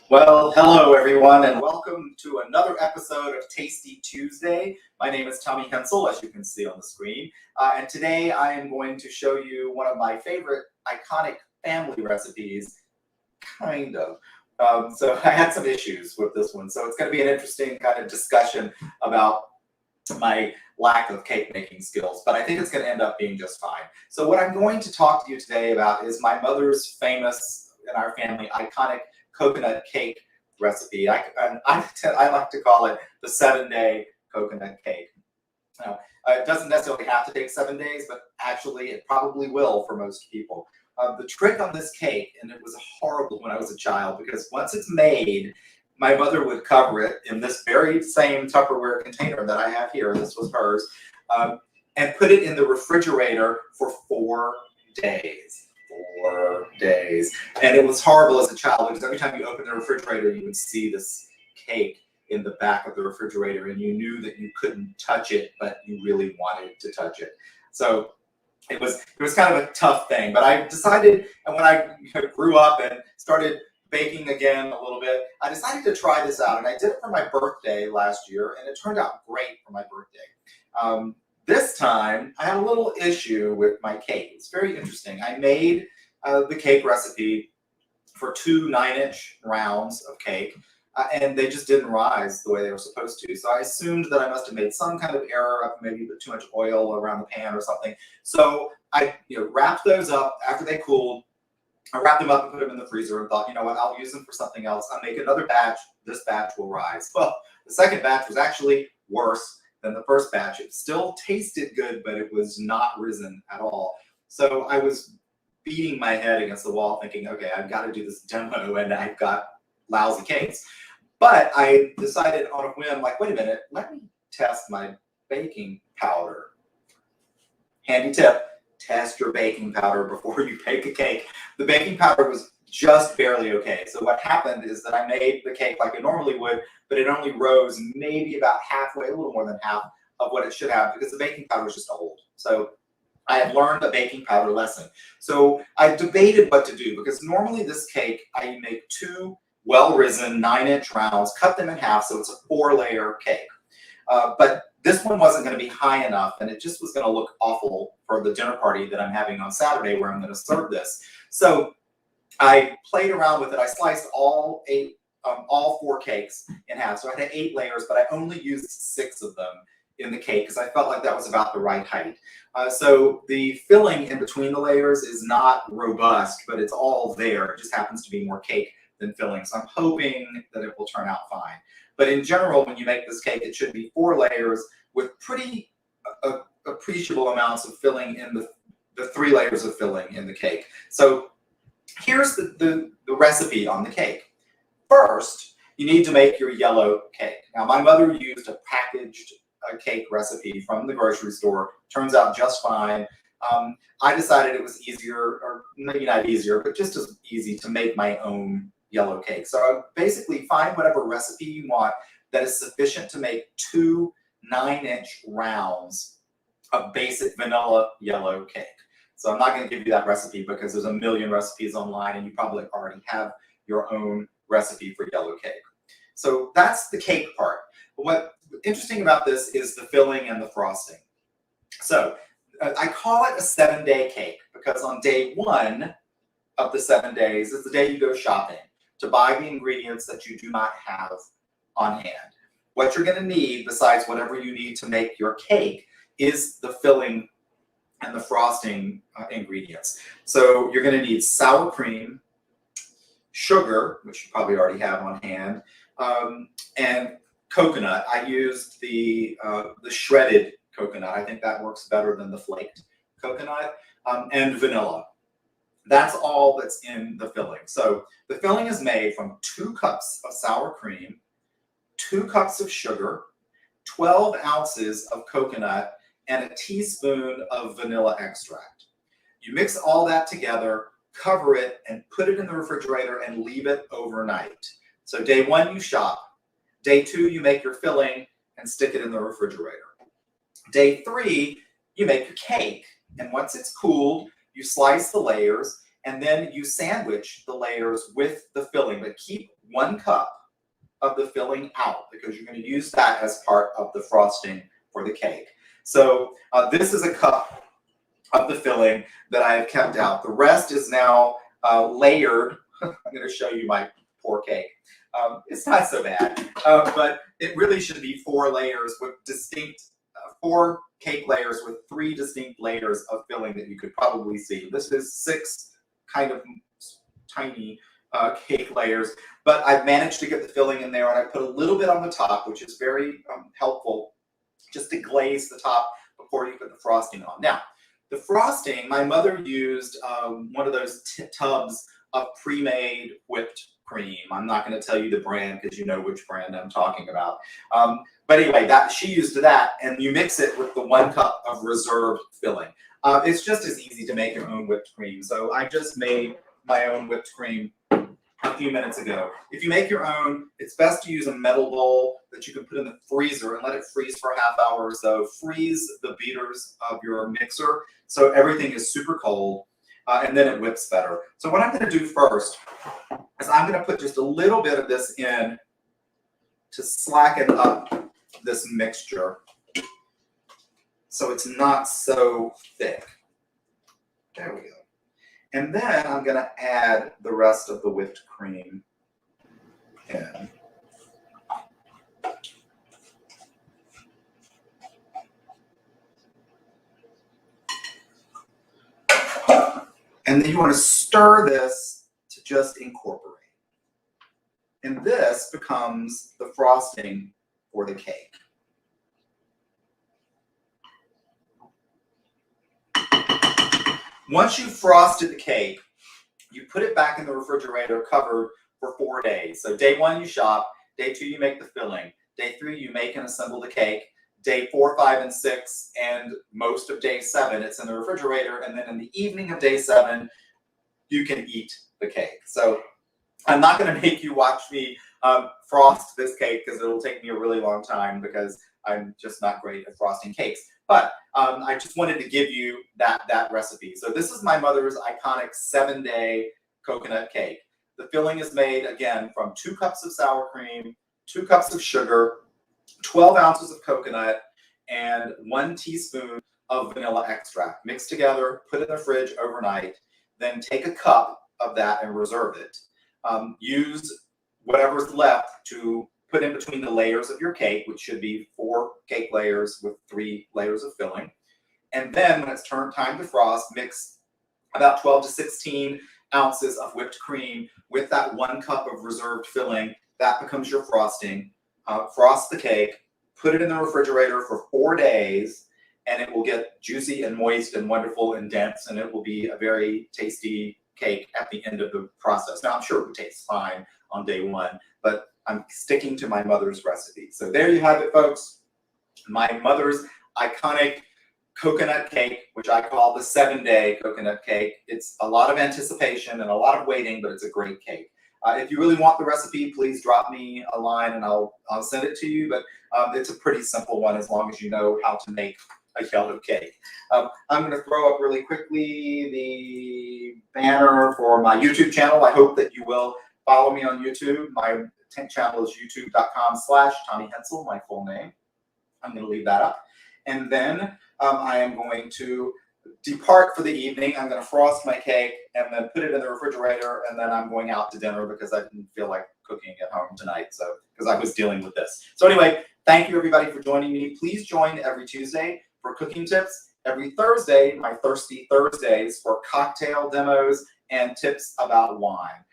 Well, hello everyone, and welcome to another episode of Tasty Tuesday. My name is Tommy Hensel, as you can see on the screen, and today I am going to show you one of my favorite iconic family recipes, kind of. So I had some issues with this one, so it's going to be an interesting kind of discussion about my lack of cake making skills, but I think it's going to end up being just fine. So what I'm going to talk to you today about is my mother's famous, in our family, iconic coconut cake recipe. I like to call it the 7-day coconut cake. Now, it doesn't necessarily have to take 7 days, but actually it probably will for most people. The trick on this cake, and it was horrible when I was a child, because once it's made, my mother would cover it in this very same Tupperware container that I have here. This was hers, and put it in the refrigerator for 4 days. 4 days. And it was horrible as a child because every time you open the refrigerator, you would see this cake in the back of the refrigerator, and you knew that you couldn't touch it, but you really wanted to touch it. So it was kind of a tough thing. But I decided, and when I grew up and started baking again a little bit, I decided to try this out, and I did it for my birthday last year, and it turned out great for my birthday. This time, I had a little issue with my cake. It's very interesting. I made the cake recipe for 2 9-inch rounds of cake, and they just didn't rise the way they were supposed to. So I assumed that I must have made some kind of error, maybe put too much oil around the pan or something. So I wrapped those up after they cooled. I wrapped them up and put them in the freezer and thought, you know what, I'll use them for something else. I'll make another batch. This batch will rise. Well, the second batch was actually worse than the first batch. It still tasted good, but it was not risen at all. So I was beating my head against the wall thinking, okay, I've got to do this demo, and I've got lousy cakes. But I decided on a whim, like, wait a minute, let me test my baking powder. Handy tip. Test your baking powder before you bake a cake. The baking powder was just barely okay. So what happened is that I made the cake like I normally would, but it only rose maybe about halfway, a little more than half of what it should have, because the baking powder was just old. So I had learned a baking powder lesson. So I debated what to do, because normally this cake, I make 2 well-risen 9-inch rounds, cut them in half, so it's a 4-layer cake. But this one wasn't going to be high enough, and it just was going to look awful for the dinner party that I'm having on Saturday, where I'm going to serve this. So I played around with it. I sliced all 4 cakes in half. So I had 8 layers, but I only used 6 of them in the cake because I felt like that was about the right height. So the filling in between the layers is not robust, but it's all there. It just happens to be more cake than filling. So I'm hoping that it will turn out fine. But in general, when you make this cake, it should be 4 layers with pretty appreciable amounts of filling in the 3 layers of filling in the cake. So here's the recipe on the cake. First, you need to make your yellow cake. Now, my mother used a packaged cake recipe from the grocery store. Turns out just fine. I decided it was easier, or maybe not easier, but just as easy to make my own yellow cake. So I basically find whatever recipe you want that is sufficient to make 2 9-inch rounds of basic vanilla yellow cake. So I'm not going to give you that recipe because there's a million recipes online, and you probably already have your own recipe for yellow cake. So that's the cake part. What's interesting about this is the filling and the frosting. So I call it a 7-day cake because on day 1 of the 7 days is the day you go shopping to buy the ingredients that you do not have on hand. What you're going to need, besides whatever you need to make your cake, is the filling and the frosting ingredients. So you're going to need sour cream, sugar, which you probably already have on hand, and coconut. I used the shredded coconut. I think that works better than the flaked coconut, and vanilla. That's all that's in the filling. So the filling is made from 2 cups of sour cream, 2 cups of sugar, 12 ounces of coconut, and a teaspoon of vanilla extract. You mix all that together, cover it, and put it in the refrigerator and leave it overnight. So day 1, you shop. Day 2, you make your filling and stick it in the refrigerator. Day 3, you make your cake. And once it's cooled, you slice the layers, and then you sandwich the layers with the filling, but keep 1 cup of the filling out because you're going to use that as part of the frosting for the cake. So this is a cup of the filling that I have kept out. The rest is now layered. I'm going to show you my poor cake. It's not so bad, but it really should be 4 layers with distinct, 4 cake layers with 3 distinct layers of filling that you could probably see. This is 6 kind of tiny cake layers, but I've managed to get the filling in there, and I put a little bit on the top, which is very helpful, just to glaze the top before you put the frosting on. Now, the frosting, my mother used one of those tubs of pre-made whipped cream. I'm not going to tell you the brand because you know which brand I'm talking about. But anyway, she used that, and you mix it with the 1 cup of reserved filling. It's just as easy to make your own whipped cream. So I just made my own whipped cream a few minutes ago. If you make your own, it's best to use a metal bowl that you can put in the freezer and let it freeze for a half hour or so. Freeze the beaters of your mixer so everything is super cold, and then it whips better. So what I'm going to do first is I'm going to put just a little bit of this in to slacken up this mixture so it's not so thick. There we go. And then I'm going to add the rest of the whipped cream in. And then you want to stir this to just incorporate. And this becomes the frosting for the cake. Once you've frosted the cake, you put it back in the refrigerator covered for 4 days. So day 1, you shop. Day 2, you make the filling. Day 3, you make and assemble the cake. Day 4, 5, and 6, and most of day 7, it's in the refrigerator. And then in the evening of day 7, you can eat the cake. So I'm not going to make you watch me frost this cake because it'll take me a really long time because I'm just not great at frosting cakes. But I just wanted to give you that recipe. So this is my mother's iconic 7-day coconut cake. The filling is made, again, from 2 cups of sour cream, 2 cups of sugar, 12 ounces of coconut, and 1 teaspoon of vanilla extract. Mixed together, put in the fridge overnight, then take a cup of that and reserve it. Use whatever's left to put in between the layers of your cake, which should be 4 cake layers with 3 layers of filling. And then when it's time to frost, mix about 12 to 16 ounces of whipped cream with that 1 cup of reserved filling. That becomes your frosting. Frost the cake, put it in the refrigerator for 4 days, and it will get juicy and moist and wonderful and dense, and it will be a very tasty cake at the end of the process. Now, I'm sure it would taste fine on day 1, but I'm sticking to my mother's recipe. So there you have it, folks. My mother's iconic coconut cake, which I call the 7-day coconut cake. It's a lot of anticipation and a lot of waiting, but it's a great cake. If you really want the recipe, please drop me a line and I'll send it to you. But it's a pretty simple one as long as you know how to make a yellow cake. I'm going to throw up really quickly the banner for my YouTube channel. I hope that you will follow me on YouTube. My channel is youtube.com/Tommy Hensel, my full name. I'm going to leave that up. And then I am going to depart for the evening. I'm going to frost my cake and then put it in the refrigerator, and then I'm going out to dinner because I didn't feel like cooking at home tonight, so because I was dealing with this. So anyway, thank you everybody for joining me. Please join every Tuesday for cooking tips. Every Thursday, my Thirsty Thursdays, for cocktail demos and tips about wine.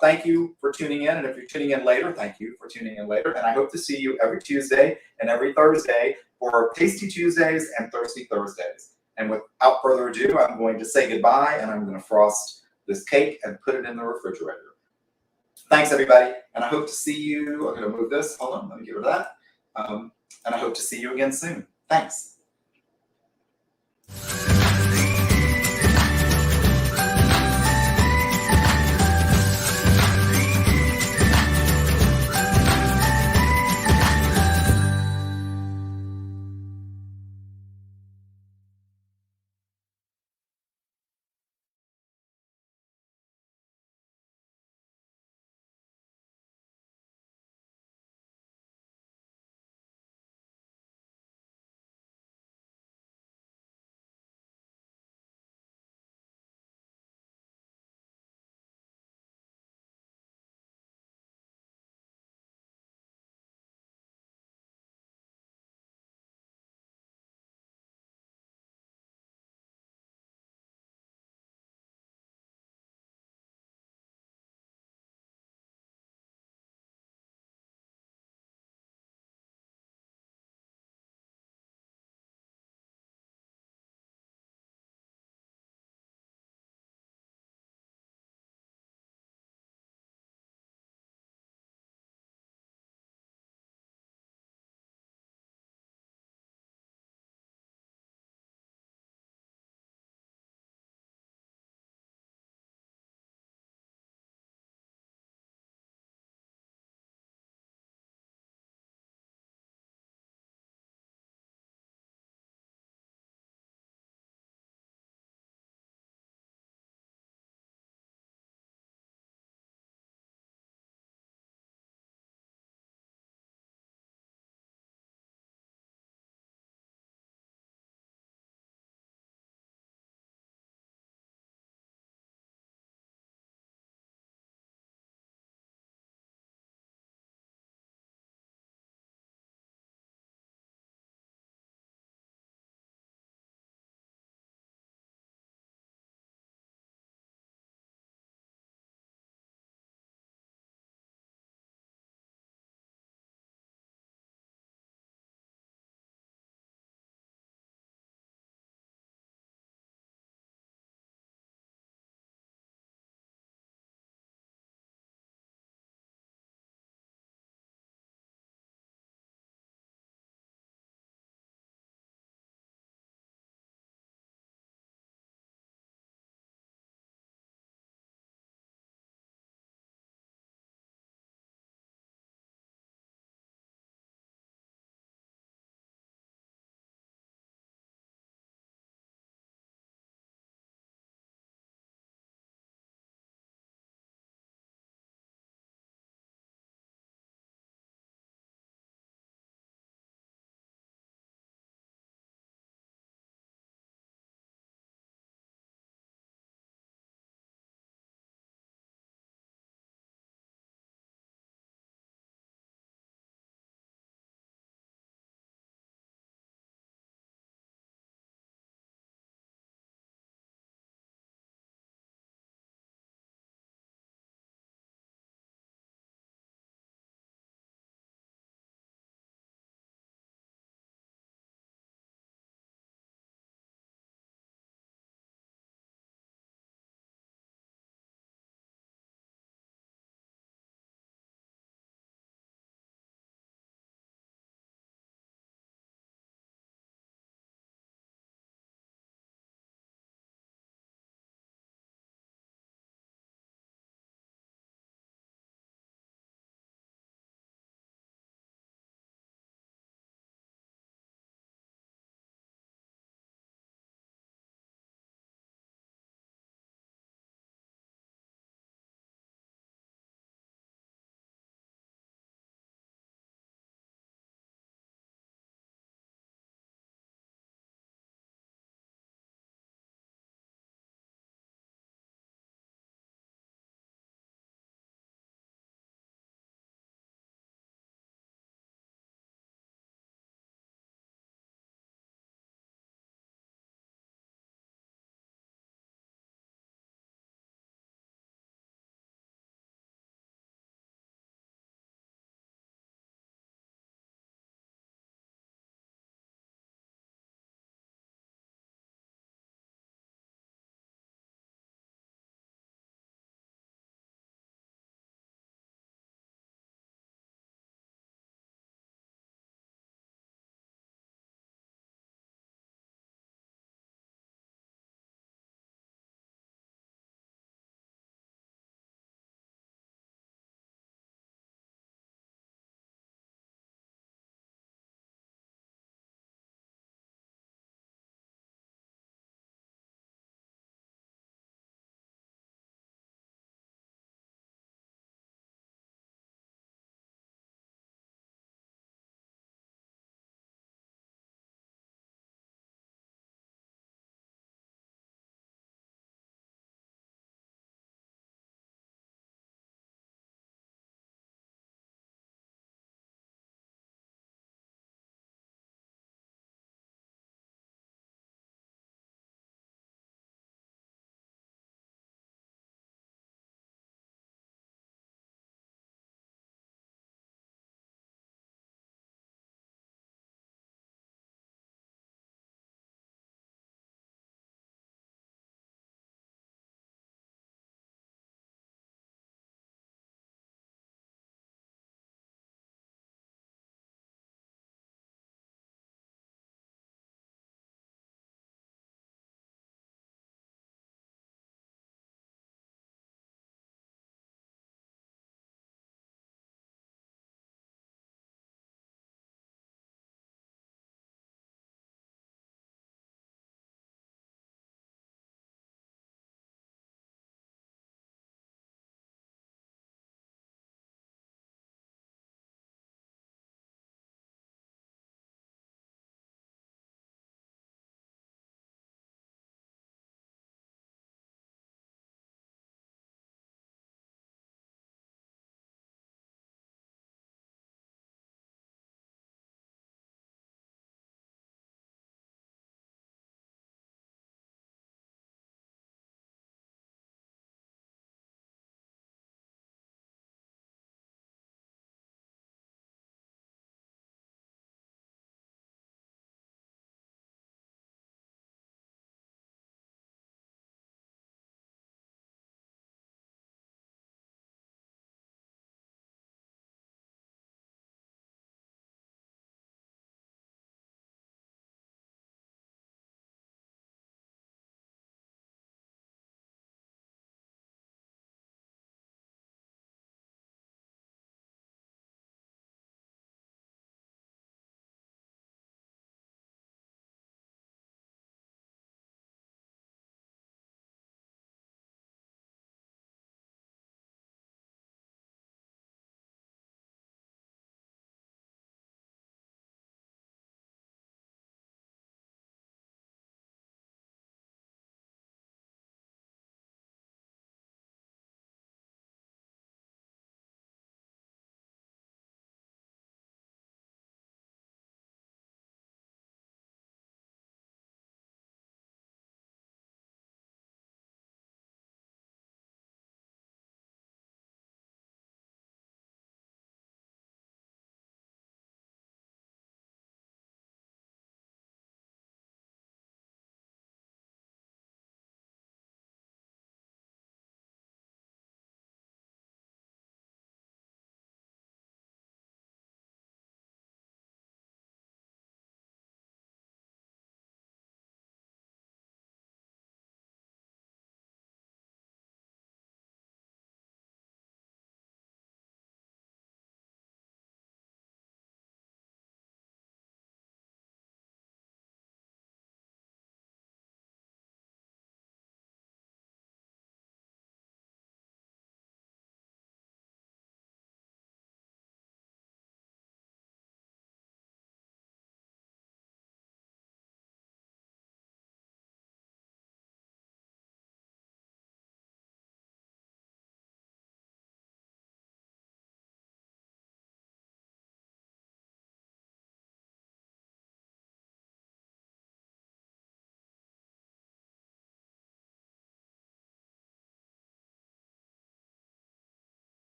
Thank you for tuning in, and if you're tuning in later, thank you for tuning in later, and I hope to see you every Tuesday and every Thursday for Tasty Tuesdays and Thirsty Thursdays. And without further ado, I'm going to say goodbye, and I'm going to frost this cake and put it in the refrigerator. Thanks, everybody, and I hope to see you. I'm going to move this. Hold on, let me get rid of that. And I hope to see you again soon. Thanks.